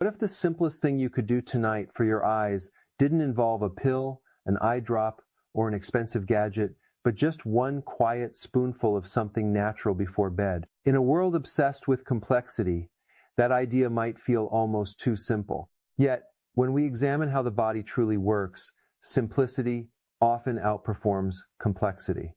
What if the simplest thing you could do tonight for your eyes didn't involve a pill, an eye drop, or an expensive gadget, but just one quiet spoonful of something natural before bed? In a world obsessed with complexity, that idea might feel almost too simple. Yet, when we examine how the body truly works, simplicity often outperforms complexity.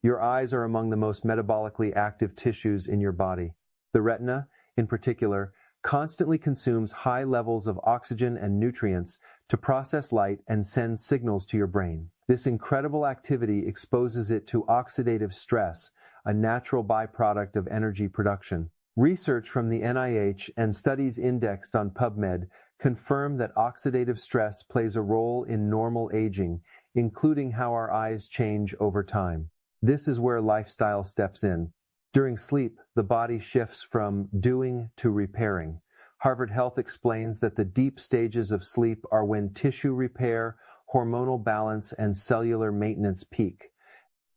Your eyes are among the most metabolically active tissues in your body. The retina, in particular, constantly consumes high levels of oxygen and nutrients to process light and send signals to your brain. This incredible activity exposes it to oxidative stress, a natural byproduct of energy production. Research from the NIH and studies indexed on PubMed confirm that oxidative stress plays a role in normal aging, including how our eyes change over time. This is where lifestyle steps in. During sleep, the body shifts from doing to repairing. Harvard Health explains that the deep stages of sleep are when tissue repair, hormonal balance, and cellular maintenance peak.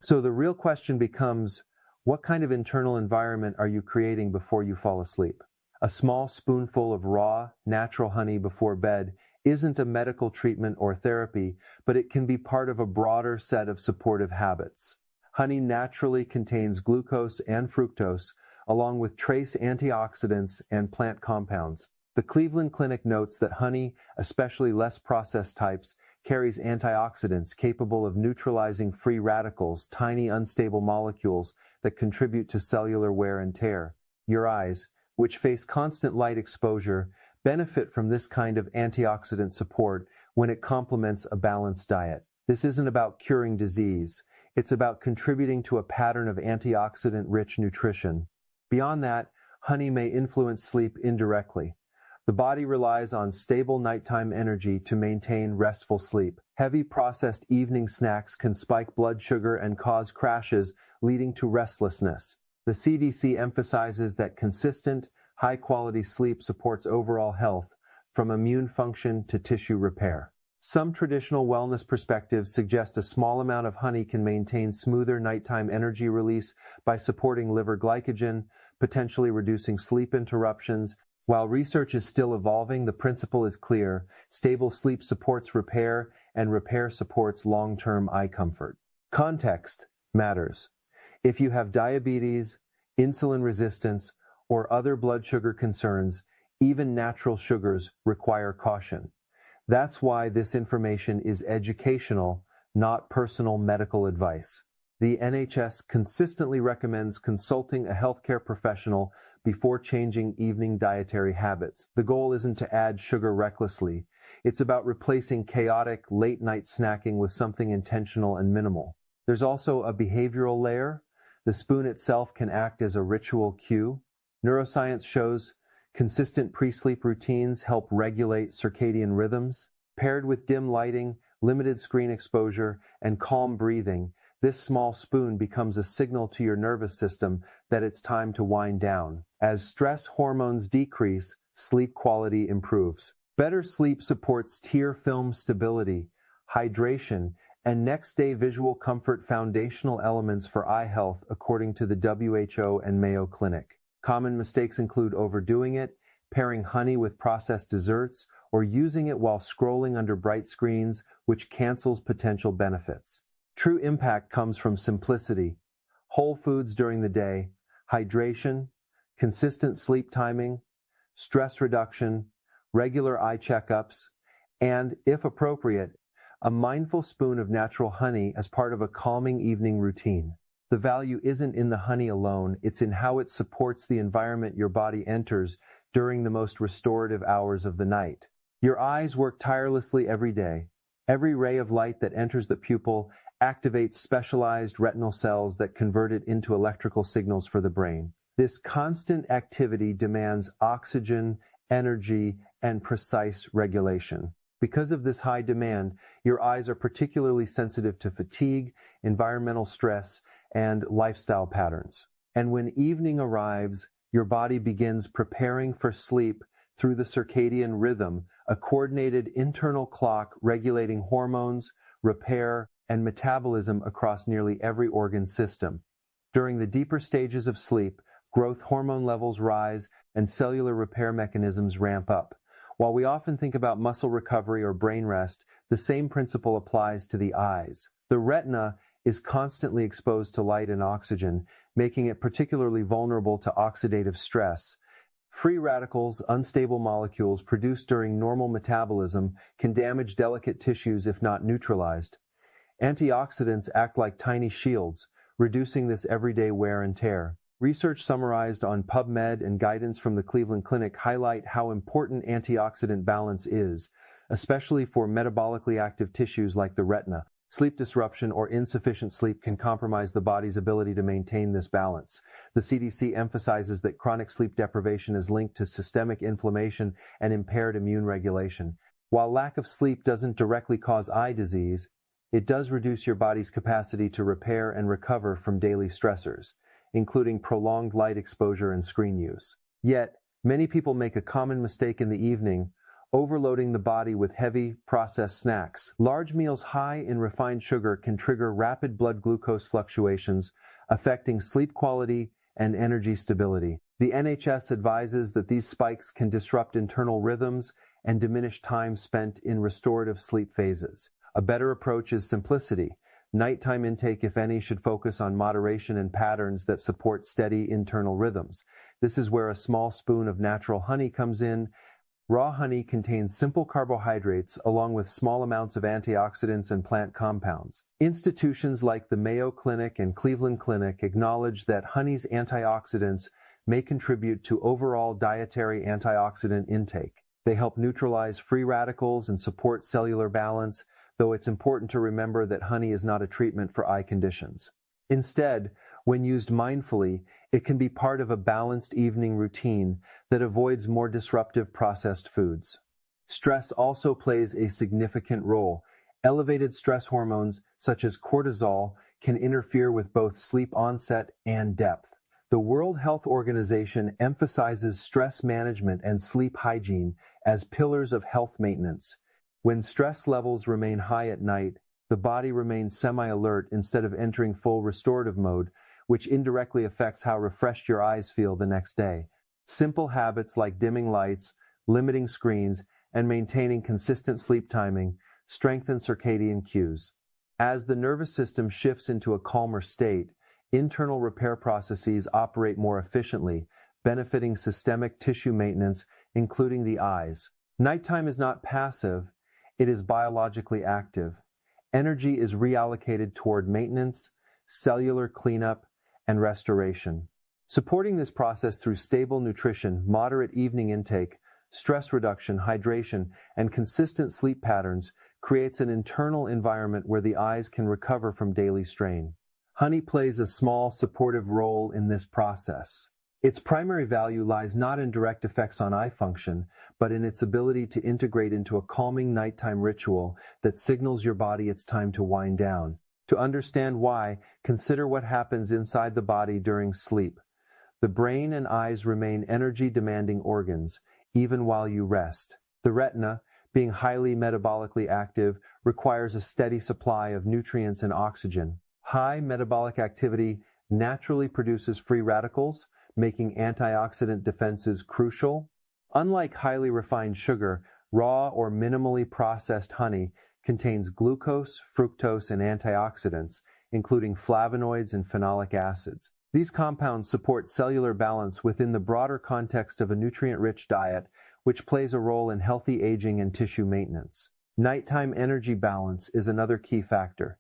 So the real question becomes, what kind of internal environment are you creating before you fall asleep? A small spoonful of raw, natural honey before bed isn't a medical treatment or therapy, but it can be part of a broader set of supportive habits. Honey naturally contains glucose and fructose, along with trace antioxidants and plant compounds. The Cleveland Clinic notes that honey, especially less processed types, carries antioxidants capable of neutralizing free radicals, tiny unstable molecules that contribute to cellular wear and tear. Your eyes, which face constant light exposure, benefit from this kind of antioxidant support when it complements a balanced diet. This isn't about curing disease. It's about contributing to a pattern of antioxidant-rich nutrition. Beyond that, honey may influence sleep indirectly. The body relies on stable nighttime energy to maintain restful sleep. Heavy processed evening snacks can spike blood sugar and cause crashes, leading to restlessness. The CDC emphasizes that consistent, high-quality sleep supports overall health, from immune function to tissue repair. Some traditional wellness perspectives suggest a small amount of honey can maintain smoother nighttime energy release by supporting liver glycogen, potentially reducing sleep interruptions. While research is still evolving, the principle is clear: stable sleep supports repair, and repair supports long-term eye comfort. Context matters. If you have diabetes, insulin resistance, or other blood sugar concerns, even natural sugars require caution. That's why this information is educational, not personal medical advice. The NHS consistently recommends consulting a healthcare professional before changing evening dietary habits. The goal isn't to add sugar recklessly. It's about replacing chaotic late-night snacking with something intentional and minimal. There's also a behavioral layer. The spoon itself can act as a ritual cue. Neuroscience shows consistent pre-sleep routines help regulate circadian rhythms. Paired with dim lighting, limited screen exposure, and calm breathing, this small spoon becomes a signal to your nervous system that it's time to wind down. As stress hormones decrease, sleep quality improves. Better sleep supports tear film stability, hydration, and next-day visual comfort, foundational elements for eye health according to the WHO and Mayo Clinic. Common mistakes include overdoing it, pairing honey with processed desserts, or using it while scrolling under bright screens, which cancels potential benefits. True impact comes from simplicity, whole foods during the day, hydration, consistent sleep timing, stress reduction, regular eye checkups, and, if appropriate, a mindful spoon of natural honey as part of a calming evening routine. The value isn't in the honey alone, it's in how it supports the environment your body enters during the most restorative hours of the night. Your eyes work tirelessly every day. Every ray of light that enters the pupil activates specialized retinal cells that convert it into electrical signals for the brain. This constant activity demands oxygen, energy, and precise regulation. Because of this high demand, your eyes are particularly sensitive to fatigue, environmental stress, and lifestyle patterns. And when evening arrives, your body begins preparing for sleep through the circadian rhythm, a coordinated internal clock regulating hormones, repair, and metabolism across nearly every organ system. During the deeper stages of sleep, growth hormone levels rise and cellular repair mechanisms ramp up. While we often think about muscle recovery or brain rest, the same principle applies to the eyes. The retina is constantly exposed to light and oxygen, making it particularly vulnerable to oxidative stress. Free radicals, unstable molecules produced during normal metabolism, can damage delicate tissues if not neutralized. Antioxidants act like tiny shields, reducing this everyday wear and tear. Research summarized on PubMed and guidance from the Cleveland Clinic highlight how important antioxidant balance is, especially for metabolically active tissues like the retina. Sleep disruption or insufficient sleep can compromise the body's ability to maintain this balance. The CDC emphasizes that chronic sleep deprivation is linked to systemic inflammation and impaired immune regulation. While lack of sleep doesn't directly cause eye disease, it does reduce your body's capacity to repair and recover from daily stressors, including prolonged light exposure and screen use. Yet, many people make a common mistake in the evening, overloading the body with heavy, processed snacks. Large meals high in refined sugar can trigger rapid blood glucose fluctuations, affecting sleep quality and energy stability. The NHS advises that these spikes can disrupt internal rhythms and diminish time spent in restorative sleep phases. A better approach is simplicity. Nighttime intake, if any, should focus on moderation and patterns that support steady internal rhythms. This is where a small spoon of natural honey comes in. Raw honey contains simple carbohydrates along with small amounts of antioxidants and plant compounds. Institutions like the Mayo Clinic and Cleveland Clinic acknowledge that honey's antioxidants may contribute to overall dietary antioxidant intake. They help neutralize free radicals and support cellular balance, though it's important to remember that honey is not a treatment for eye conditions. Instead, when used mindfully, it can be part of a balanced evening routine that avoids more disruptive processed foods. Stress also plays a significant role. Elevated stress hormones, such as cortisol, can interfere with both sleep onset and depth. The World Health Organization emphasizes stress management and sleep hygiene as pillars of health maintenance. When stress levels remain high at night, the body remains semi-alert instead of entering full restorative mode, which indirectly affects how refreshed your eyes feel the next day. Simple habits like dimming lights, limiting screens, and maintaining consistent sleep timing strengthen circadian cues. As the nervous system shifts into a calmer state, internal repair processes operate more efficiently, benefiting systemic tissue maintenance, including the eyes. Nighttime is not passive, it is biologically active. Energy is reallocated toward maintenance, cellular cleanup, and restoration. Supporting this process through stable nutrition, moderate evening intake, stress reduction, hydration, and consistent sleep patterns creates an internal environment where the eyes can recover from daily strain. Honey plays a small supportive role in this process. Its primary value lies not in direct effects on eye function, but in its ability to integrate into a calming nighttime ritual that signals your body it's time to wind down. To understand why, consider what happens inside the body during sleep. The brain and eyes remain energy-demanding organs, even while you rest. The retina, being highly metabolically active, requires a steady supply of nutrients and oxygen. High metabolic activity naturally produces free radicals, making antioxidant defenses crucial. Unlike highly refined sugar, raw or minimally processed honey contains glucose, fructose, and antioxidants, including flavonoids and phenolic acids. These compounds support cellular balance within the broader context of a nutrient-rich diet, which plays a role in healthy aging and tissue maintenance. Nighttime energy balance is another key factor.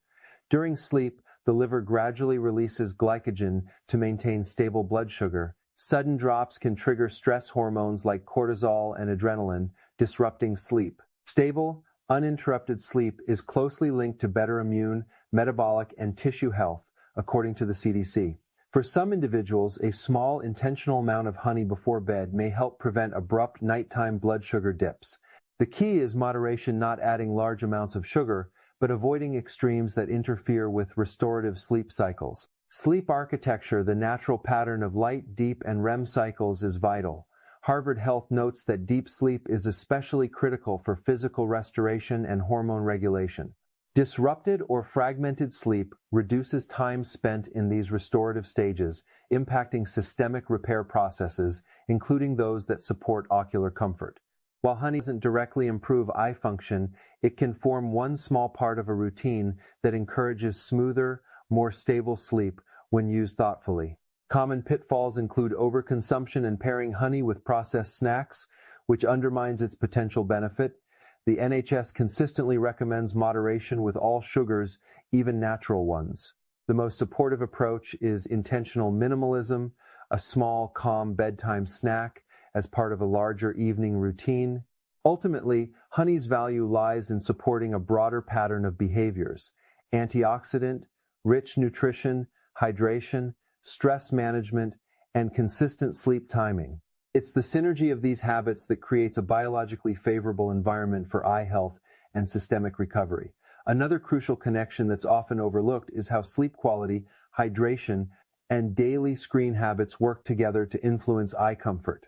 During sleep, the liver gradually releases glycogen to maintain stable blood sugar. Sudden drops can trigger stress hormones like cortisol and adrenaline, disrupting sleep. Stable, uninterrupted sleep is closely linked to better immune, metabolic, and tissue health, according to the CDC. For some individuals, a small intentional amount of honey before bed may help prevent abrupt nighttime blood sugar dips. The key is moderation, not adding large amounts of sugar, but avoiding extremes that interfere with restorative sleep cycles. Sleep architecture, the natural pattern of light, deep, and REM cycles, is vital. Harvard Health notes that deep sleep is especially critical for physical restoration and hormone regulation. Disrupted or fragmented sleep reduces time spent in these restorative stages, impacting systemic repair processes, including those that support ocular comfort. While honey doesn't directly improve eye function, it can form one small part of a routine that encourages smoother, more stable sleep when used thoughtfully. Common pitfalls include overconsumption and pairing honey with processed snacks, which undermines its potential benefit. The NHS consistently recommends moderation with all sugars, even natural ones. The most supportive approach is intentional minimalism, a small, calm bedtime snack as part of a larger evening routine. Ultimately, honey's value lies in supporting a broader pattern of behaviors: antioxidant, rich nutrition, hydration, stress management, and consistent sleep timing. It's the synergy of these habits that creates a biologically favorable environment for eye health and systemic recovery. Another crucial connection that's often overlooked is how sleep quality, hydration, and daily screen habits work together to influence eye comfort.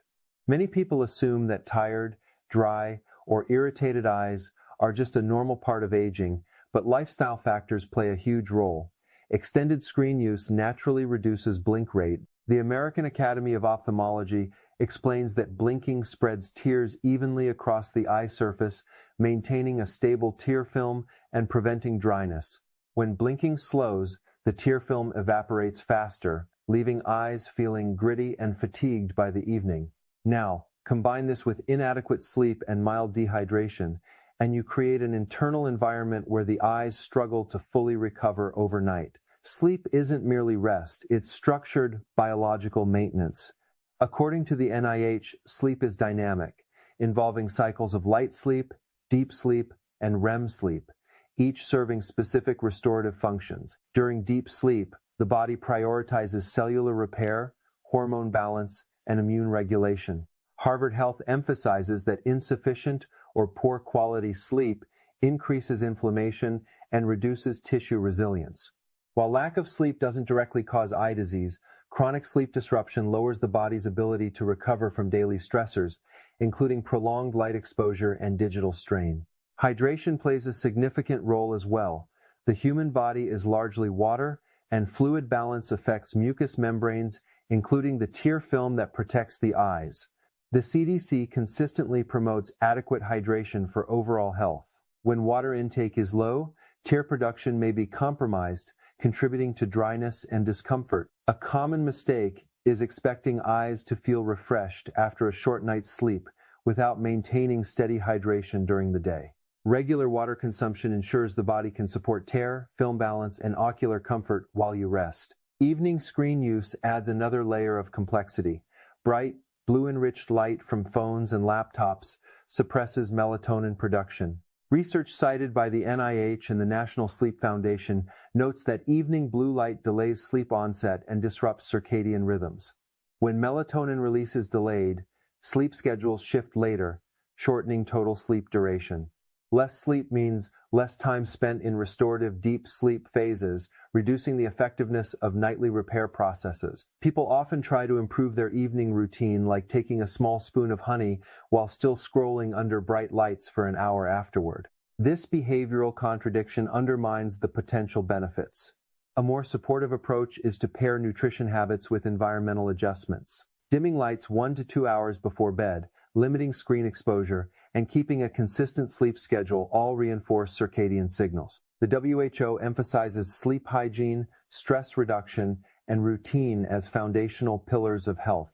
Many people assume that tired, dry, or irritated eyes are just a normal part of aging, but lifestyle factors play a huge role. Extended screen use naturally reduces blink rate. The American Academy of Ophthalmology explains that blinking spreads tears evenly across the eye surface, maintaining a stable tear film and preventing dryness. When blinking slows, the tear film evaporates faster, leaving eyes feeling gritty and fatigued by the evening. Now, combine this with inadequate sleep and mild dehydration, and you create an internal environment where the eyes struggle to fully recover overnight. Sleep isn't merely rest, it's structured biological maintenance. According to the NIH, sleep is dynamic, involving cycles of light sleep, deep sleep, and REM sleep, each serving specific restorative functions. During deep sleep, the body prioritizes cellular repair, hormone balance, and immune regulation. Harvard Health emphasizes that insufficient or poor quality sleep increases inflammation and reduces tissue resilience. While lack of sleep doesn't directly cause eye disease, chronic sleep disruption lowers the body's ability to recover from daily stressors, including prolonged light exposure and digital strain. Hydration plays a significant role as well. The human body is largely water, and fluid balance affects mucous membranes, including the tear film that protects the eyes. The CDC consistently promotes adequate hydration for overall health. When water intake is low, tear production may be compromised, contributing to dryness and discomfort. A common mistake is expecting eyes to feel refreshed after a short night's sleep without maintaining steady hydration during the day. Regular water consumption ensures the body can support tear, film balance, and ocular comfort while you rest. Evening screen use adds another layer of complexity. Bright, blue-enriched light from phones and laptops suppresses melatonin production. Research cited by the NIH and the National Sleep Foundation notes that evening blue light delays sleep onset and disrupts circadian rhythms. When melatonin release is delayed, sleep schedules shift later, shortening total sleep duration. Less sleep means less time spent in restorative deep sleep phases, reducing the effectiveness of nightly repair processes. People often try to improve their evening routine, like taking a small spoon of honey while still scrolling under bright lights for an hour afterward. This behavioral contradiction undermines the potential benefits. A more supportive approach is to pair nutrition habits with environmental adjustments. Dimming lights 1 to 2 hours before bed, limiting screen exposure, and keeping a consistent sleep schedule all reinforce circadian signals. The WHO emphasizes sleep hygiene, stress reduction, and routine as foundational pillars of health.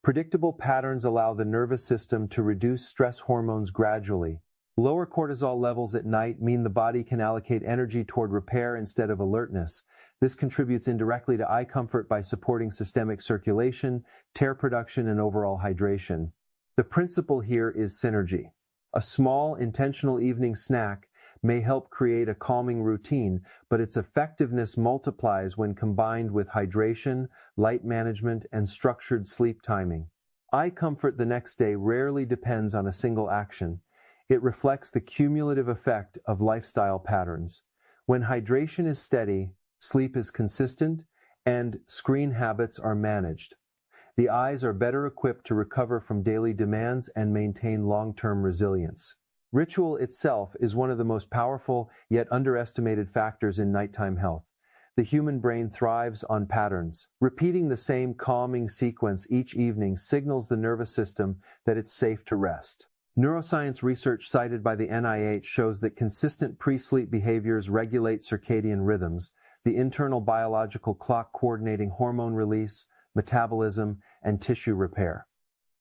Predictable patterns allow the nervous system to reduce stress hormones gradually. Lower cortisol levels at night mean the body can allocate energy toward repair instead of alertness. This contributes indirectly to eye comfort by supporting systemic circulation, tear production, and overall hydration. The principle here is synergy. A small, intentional evening snack may help create a calming routine, but its effectiveness multiplies when combined with hydration, light management, and structured sleep timing. Eye comfort the next day rarely depends on a single action. It reflects the cumulative effect of lifestyle patterns. When hydration is steady, sleep is consistent, and screen habits are managed, the eyes are better equipped to recover from daily demands and maintain long-term resilience. Ritual itself is one of the most powerful yet underestimated factors in nighttime health. The human brain thrives on patterns. Repeating the same calming sequence each evening signals the nervous system that it's safe to rest. Neuroscience research cited by the NIH shows that consistent pre-sleep behaviors regulate circadian rhythms, the internal biological clock coordinating hormone release, metabolism, and tissue repair.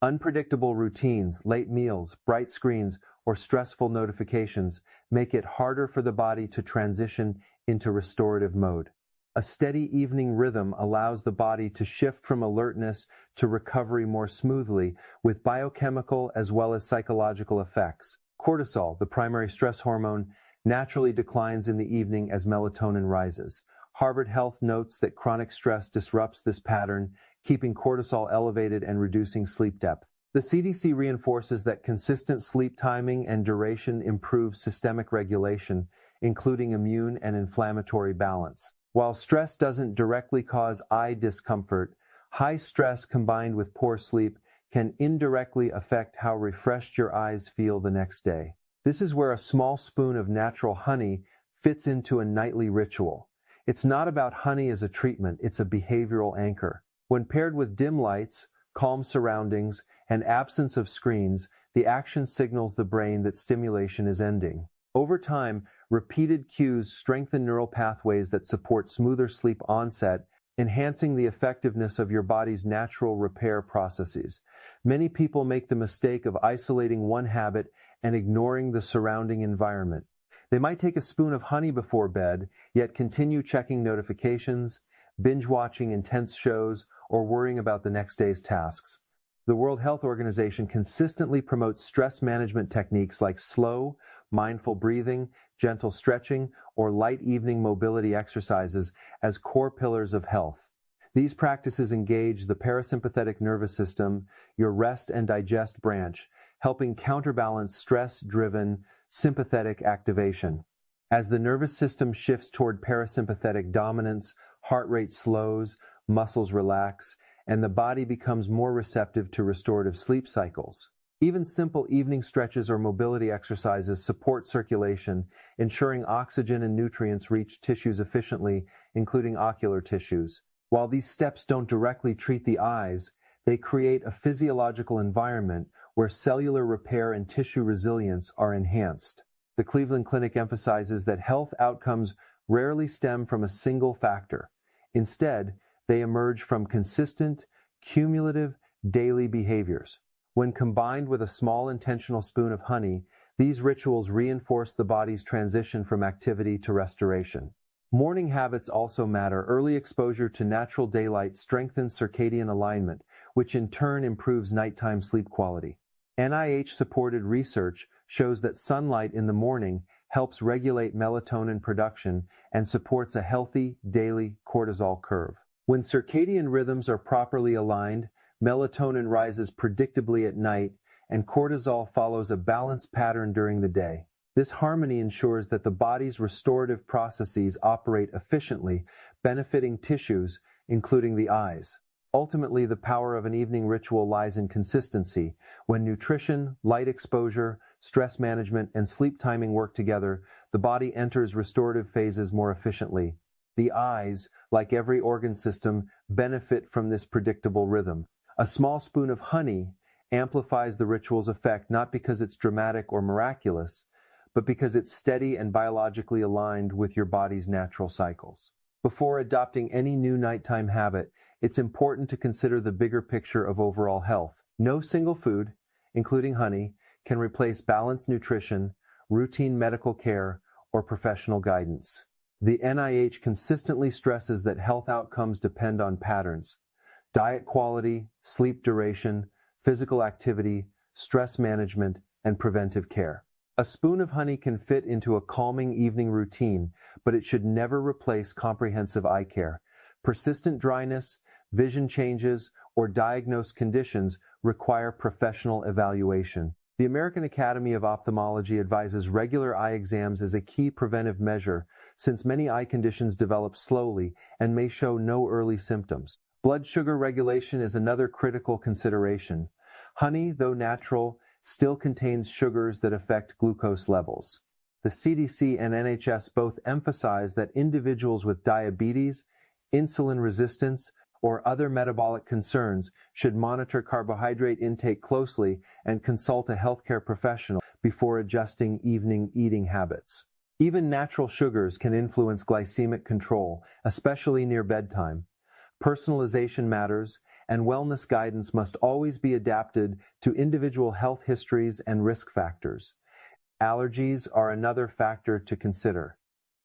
Unpredictable routines, late meals, bright screens, or stressful notifications make it harder for the body to transition into restorative mode. A steady evening rhythm allows the body to shift from alertness to recovery more smoothly, with biochemical as well as psychological effects. Cortisol, the primary stress hormone, naturally declines in the evening as melatonin rises. Harvard Health notes that chronic stress disrupts this pattern, keeping cortisol elevated and reducing sleep depth. The CDC reinforces that consistent sleep timing and duration improve systemic regulation, including immune and inflammatory balance. While stress doesn't directly cause eye discomfort, high stress combined with poor sleep can indirectly affect how refreshed your eyes feel the next day. This is where a small spoon of natural honey fits into a nightly ritual. It's not about honey as a treatment, it's a behavioral anchor. When paired with dim lights, calm surroundings, and absence of screens, the action signals the brain that stimulation is ending. Over time, repeated cues strengthen neural pathways that support smoother sleep onset, enhancing the effectiveness of your body's natural repair processes. Many people make the mistake of isolating one habit and ignoring the surrounding environment. They might take a spoon of honey before bed, yet continue checking notifications, binge-watching intense shows, or worrying about the next day's tasks. The World Health Organization consistently promotes stress management techniques like slow, mindful breathing, gentle stretching, or light evening mobility exercises as core pillars of health. These practices engage the parasympathetic nervous system, your rest and digest branch, helping counterbalance stress-driven sympathetic activation. As the nervous system shifts toward parasympathetic dominance, heart rate slows, muscles relax, and the body becomes more receptive to restorative sleep cycles. Even simple evening stretches or mobility exercises support circulation, ensuring oxygen and nutrients reach tissues efficiently, including ocular tissues. While these steps don't directly treat the eyes, they create a physiological environment where cellular repair and tissue resilience are enhanced. The Cleveland Clinic emphasizes that health outcomes rarely stem from a single factor. Instead, they emerge from consistent, cumulative, daily behaviors. When combined with a small intentional spoon of honey, these rituals reinforce the body's transition from activity to restoration. Morning habits also matter. Early exposure to natural daylight strengthens circadian alignment, which in turn improves nighttime sleep quality. NIH-supported research shows that sunlight in the morning helps regulate melatonin production and supports a healthy daily cortisol curve. When circadian rhythms are properly aligned, melatonin rises predictably at night, and cortisol follows a balanced pattern during the day. This harmony ensures that the body's restorative processes operate efficiently, benefiting tissues, including the eyes. Ultimately, the power of an evening ritual lies in consistency. When nutrition, light exposure, stress management, and sleep timing work together, the body enters restorative phases more efficiently. The eyes, like every organ system, benefit from this predictable rhythm. A small spoon of honey amplifies the ritual's effect not because it's dramatic or miraculous, but because it's steady and biologically aligned with your body's natural cycles. Before adopting any new nighttime habit, it's important to consider the bigger picture of overall health. No single food, including honey, can replace balanced nutrition, routine medical care, or professional guidance. The NIH consistently stresses that health outcomes depend on patterns: diet quality, sleep duration, physical activity, stress management, and preventive care. A spoon of honey can fit into a calming evening routine, but it should never replace comprehensive eye care. Persistent dryness, vision changes, or diagnosed conditions require professional evaluation. The American Academy of Ophthalmology advises regular eye exams as a key preventive measure, since many eye conditions develop slowly and may show no early symptoms. Blood sugar regulation is another critical consideration. Honey, though natural, still contains sugars that affect glucose levels. The CDC and NHS both emphasize that individuals with diabetes, insulin resistance, or other metabolic concerns should monitor carbohydrate intake closely and consult a healthcare professional before adjusting evening eating habits. Even natural sugars can influence glycemic control, especially near bedtime. Personalization matters, and wellness guidance must always be adapted to individual health histories and risk factors. Allergies are another factor to consider.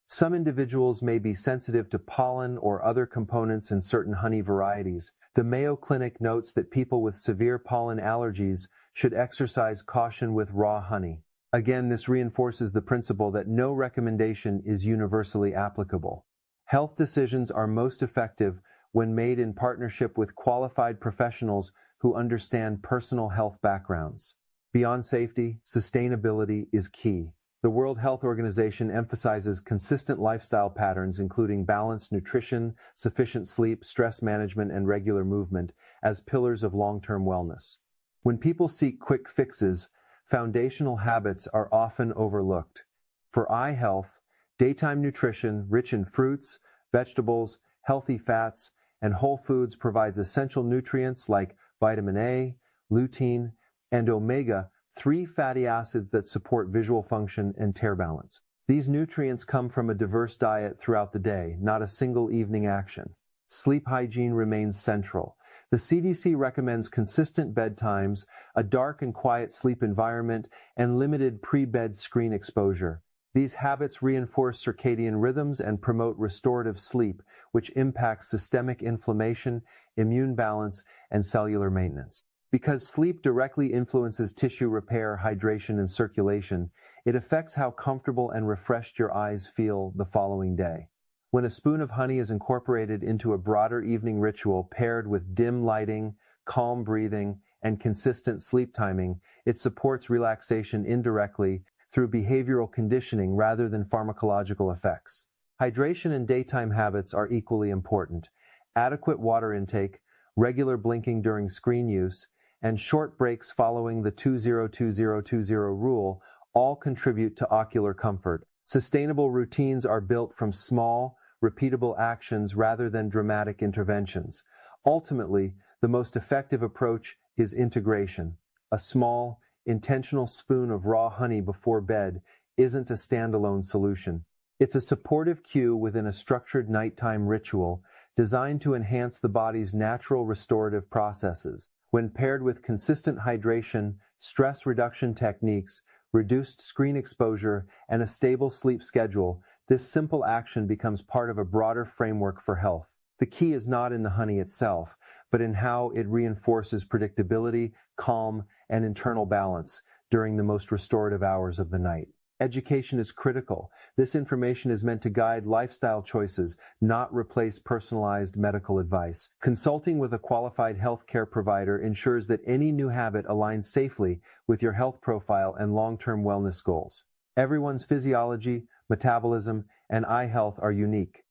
Some individuals may be sensitive to pollen or other components in certain honey varieties. The Mayo Clinic notes that people with severe pollen allergies should exercise caution with raw honey. Again, this reinforces the principle that no recommendation is universally applicable. Health decisions are most effective when made in partnership with qualified professionals who understand personal health backgrounds. Beyond safety, sustainability is key. The World Health Organization emphasizes consistent lifestyle patterns including balanced nutrition, sufficient sleep, stress management, and regular movement as pillars of long-term wellness. When people seek quick fixes, foundational habits are often overlooked. For eye health, daytime nutrition rich in fruits, vegetables, healthy fats, and whole foods provides essential nutrients like vitamin A, lutein, and omega-3 fatty acids that support visual function and tear balance. These nutrients come from a diverse diet throughout the day, not a single evening action. Sleep hygiene remains central. The CDC recommends consistent bedtimes, a dark and quiet sleep environment, and limited pre-bed screen exposure. These habits reinforce circadian rhythms and promote restorative sleep, which impacts systemic inflammation, immune balance, and cellular maintenance. Because sleep directly influences tissue repair, hydration, and circulation, it affects how comfortable and refreshed your eyes feel the following day. When a spoon of honey is incorporated into a broader evening ritual paired with dim lighting, calm breathing, and consistent sleep timing, it supports relaxation indirectly through behavioral conditioning rather than pharmacological effects. Hydration and daytime habits are equally important. Adequate water intake, regular blinking during screen use, and short breaks following the 20-20-20 rule all contribute to ocular comfort. Sustainable routines are built from small, repeatable actions rather than dramatic interventions. Ultimately, the most effective approach is integration. A small, intentional spoon of raw honey before bed isn't a standalone solution. It's a supportive cue within a structured nighttime ritual designed to enhance the body's natural restorative processes. When paired with consistent hydration, stress reduction techniques, reduced screen exposure, and a stable sleep schedule, this simple action becomes part of a broader framework for health. The key is not in the honey itself, but in how it reinforces predictability, calm, and internal balance during the most restorative hours of the night. Education is critical. This information is meant to guide lifestyle choices, not replace personalized medical advice. Consulting with a qualified healthcare provider ensures that any new habit aligns safely with your health profile and long-term wellness goals. Everyone's physiology, metabolism, and eye health are unique.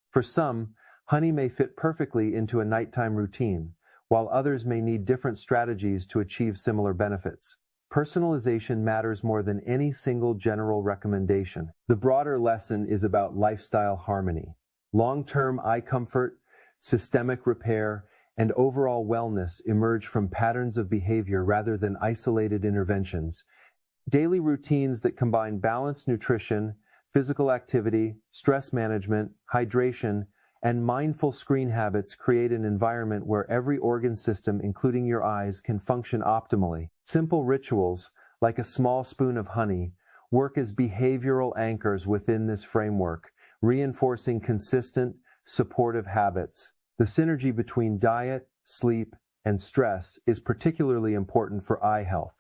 For some, honey may fit perfectly into a nighttime routine, while others may need different strategies to achieve similar benefits. Personalization matters more than any single general recommendation. The broader lesson is about lifestyle harmony. Long-term eye comfort, systemic repair, and overall wellness emerge from patterns of behavior rather than isolated interventions. Daily routines that combine balanced nutrition, physical activity, stress management, hydration, and mindful screen habits create an environment where every organ system, including your eyes, can function optimally. Simple rituals, like a small spoon of honey, work as behavioral anchors within this framework, reinforcing consistent, supportive habits. The synergy between diet, sleep, and stress is particularly important for eye health.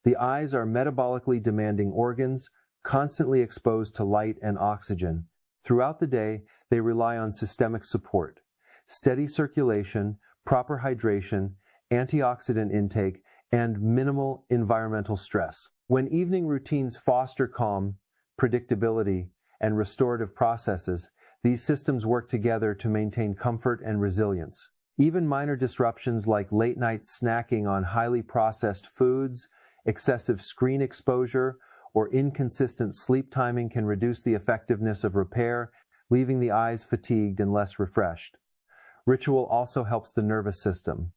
The eyes are metabolically demanding organs, constantly exposed to light and oxygen. Throughout the day, they rely on systemic support, steady circulation, proper hydration, antioxidant intake, and minimal environmental stress. When evening routines foster calm, predictability, and restorative processes, these systems work together to maintain comfort and resilience. Even minor disruptions like late-night snacking on highly processed foods, excessive screen exposure, or inconsistent sleep timing can reduce the effectiveness of repair, leaving the eyes fatigued and less refreshed. Ritual also helps the nervous system.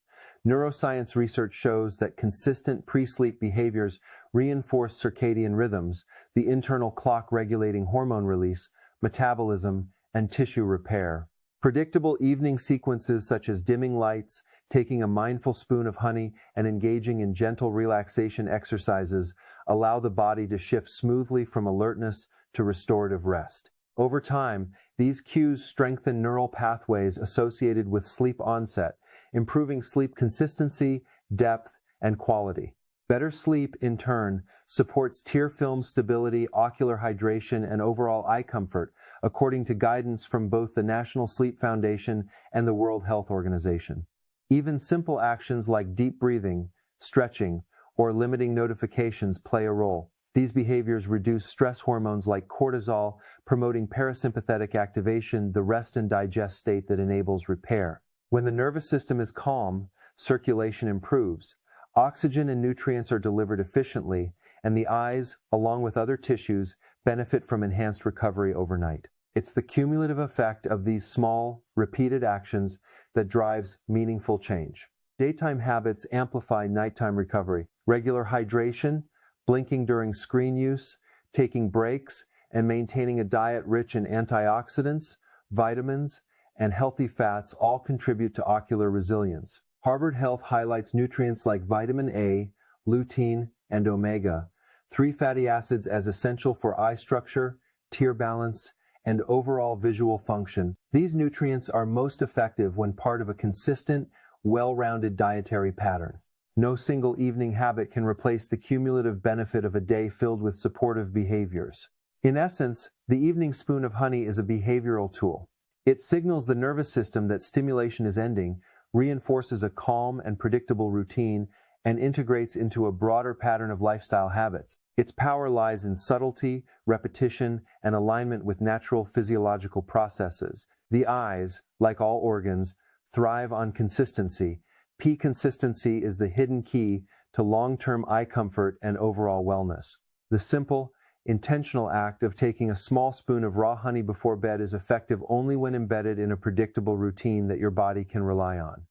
Neuroscience research shows that consistent pre-sleep behaviors reinforce circadian rhythms, the internal clock regulating hormone release, metabolism, and tissue repair. Predictable evening sequences such as dimming lights, taking a mindful spoon of honey, and engaging in gentle relaxation exercises allow the body to shift smoothly from alertness to restorative rest. Over time, these cues strengthen neural pathways associated with sleep onset, improving sleep consistency, depth, and quality. Better sleep, in turn, supports tear film stability, ocular hydration, and overall eye comfort, according to guidance from both the National Sleep Foundation and the World Health Organization. Even simple actions like deep breathing, stretching, or limiting notifications play a role. These behaviors reduce stress hormones like cortisol, promoting parasympathetic activation, the rest and digest state that enables repair. When the nervous system is calm, circulation improves. Oxygen and nutrients are delivered efficiently, and the eyes, along with other tissues, benefit from enhanced recovery overnight. It's the cumulative effect of these small, repeated actions that drives meaningful change. Daytime habits amplify nighttime recovery. Regular hydration, blinking during screen use, taking breaks, and maintaining a diet rich in antioxidants, vitamins, and healthy fats all contribute to ocular resilience. Harvard Health highlights nutrients like vitamin A, lutein, and omega-3 fatty acids as essential for eye structure, tear balance, and overall visual function. These nutrients are most effective when part of a consistent, well-rounded dietary pattern. No single evening habit can replace the cumulative benefit of a day filled with supportive behaviors. In essence, the evening spoon of honey is a behavioral tool. It signals the nervous system that stimulation is ending, reinforces a calm and predictable routine, and integrates into a broader pattern of lifestyle habits. Its power lies in subtlety, repetition, and alignment with natural physiological processes. The eyes, like all organs, thrive on consistency. Consistency is the hidden key to long-term eye comfort and overall wellness. The simple, intentional act of taking a small spoon of raw honey before bed is effective only when embedded in a predictable routine that your body can rely on.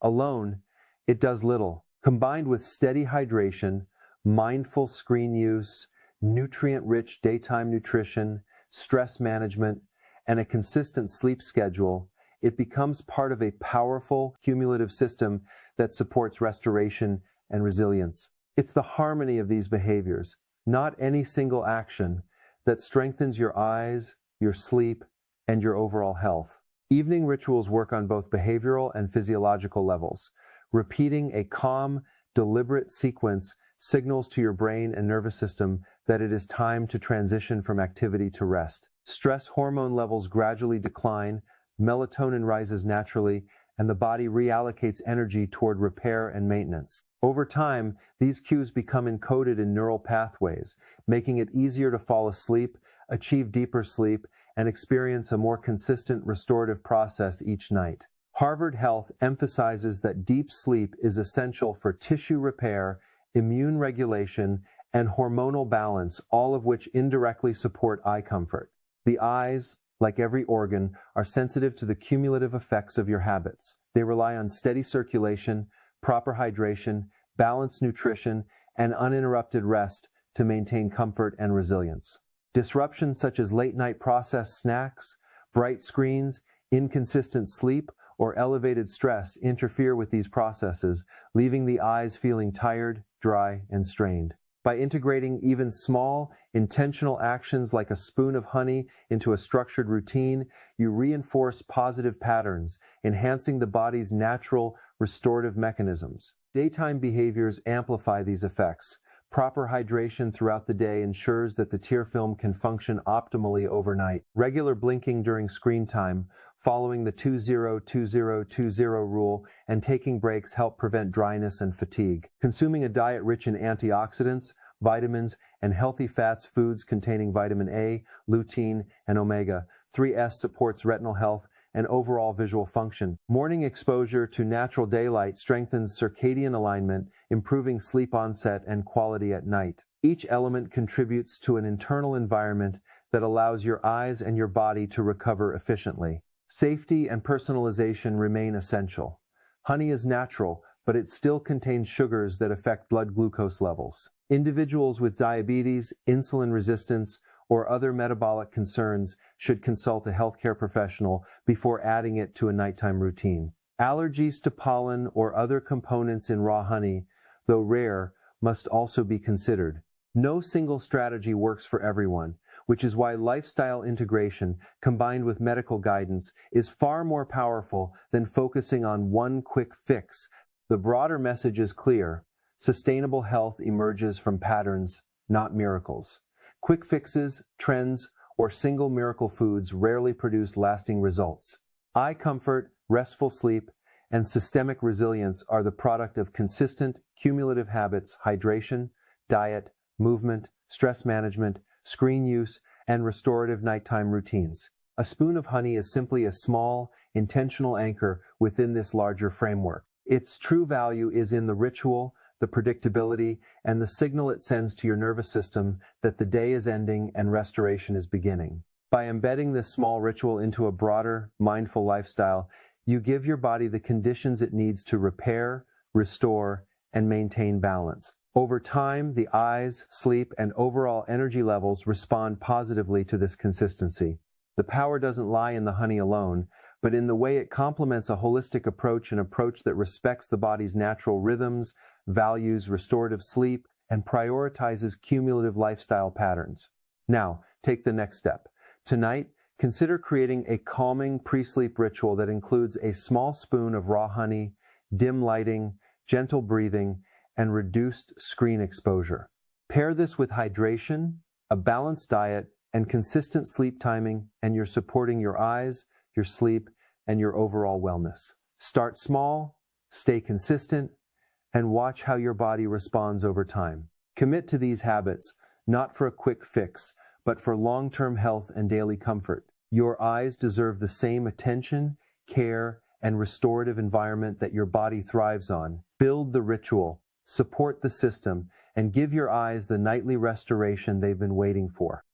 Alone, it does little. Combined with steady hydration, mindful screen use, nutrient-rich daytime nutrition, stress management, and a consistent sleep schedule, it becomes part of a powerful, cumulative system that supports restoration and resilience. It's the harmony of these behaviors, not any single action, that strengthens your eyes, your sleep, and your overall health. Evening rituals work on both behavioral and physiological levels. Repeating a calm, deliberate sequence signals to your brain and nervous system that it is time to transition from activity to rest. Stress hormone levels gradually decline, melatonin rises naturally, and the body reallocates energy toward repair and maintenance. Over time, these cues become encoded in neural pathways, making it easier to fall asleep, achieve deeper sleep, and experience a more consistent restorative process each night. Harvard Health emphasizes that deep sleep is essential for tissue repair, immune regulation, and hormonal balance, all of which indirectly support eye comfort. The eyes, like every organ, are sensitive to the cumulative effects of your habits. They rely on steady circulation, proper hydration, balanced nutrition, and uninterrupted rest to maintain comfort and resilience. Disruptions such as late-night processed snacks, bright screens, inconsistent sleep, or elevated stress interfere with these processes, leaving the eyes feeling tired, dry, and strained. By integrating even small, intentional actions like a spoon of honey into a structured routine, you reinforce positive patterns, enhancing the body's natural restorative mechanisms. Daytime behaviors amplify these effects. Proper hydration throughout the day ensures that the tear film can function optimally overnight. Regular blinking during screen time, following the 20-20-20 rule, and taking breaks help prevent dryness and fatigue. Consuming a diet rich in antioxidants, vitamins, and healthy fats foods containing vitamin A, lutein, and omega-3 supports retinal health and overall visual function. Morning exposure to natural daylight strengthens circadian alignment, improving sleep onset and quality at night. Each element contributes to an internal environment that allows your eyes and your body to recover efficiently. Safety and personalization remain essential. Honey is natural, but it still contains sugars that affect blood glucose levels. Individuals with diabetes, insulin resistance, or other metabolic concerns should consult a healthcare professional before adding it to a nighttime routine. Allergies to pollen or other components in raw honey, though rare, must also be considered. No single strategy works for everyone, which is why lifestyle integration combined with medical guidance is far more powerful than focusing on one quick fix. The broader message is clear. Sustainable health emerges from patterns, not miracles. Quick fixes, trends, or single miracle foods rarely produce lasting results. Eye comfort, restful sleep, and systemic resilience are the product of consistent, cumulative habits: hydration, diet, movement, stress management, screen use, and restorative nighttime routines. A spoon of honey is simply a small, intentional anchor within this larger framework. Its true value is in the ritual, the predictability, and the signal it sends to your nervous system that the day is ending and restoration is beginning. By embedding this small ritual into a broader, mindful lifestyle, you give your body the conditions it needs to repair, restore, and maintain balance. Over time, the eyes, sleep, and overall energy levels respond positively to this consistency. The power doesn't lie in the honey alone, but in the way it complements a holistic approach, an approach that respects the body's natural rhythms, values restorative sleep, and prioritizes cumulative lifestyle patterns. Now, take the next step. Tonight, consider creating a calming pre-sleep ritual that includes a small spoon of raw honey, dim lighting, gentle breathing, and reduced screen exposure. Pair this with hydration, a balanced diet, and consistent sleep timing, and you're supporting your eyes, your sleep, and your overall wellness. Start small, stay consistent, and watch how your body responds over time. Commit to these habits, not for a quick fix, but for long-term health and daily comfort. Your eyes deserve the same attention, care, and restorative environment that your body thrives on. Build the ritual, support the system, and give your eyes the nightly restoration they've been waiting for.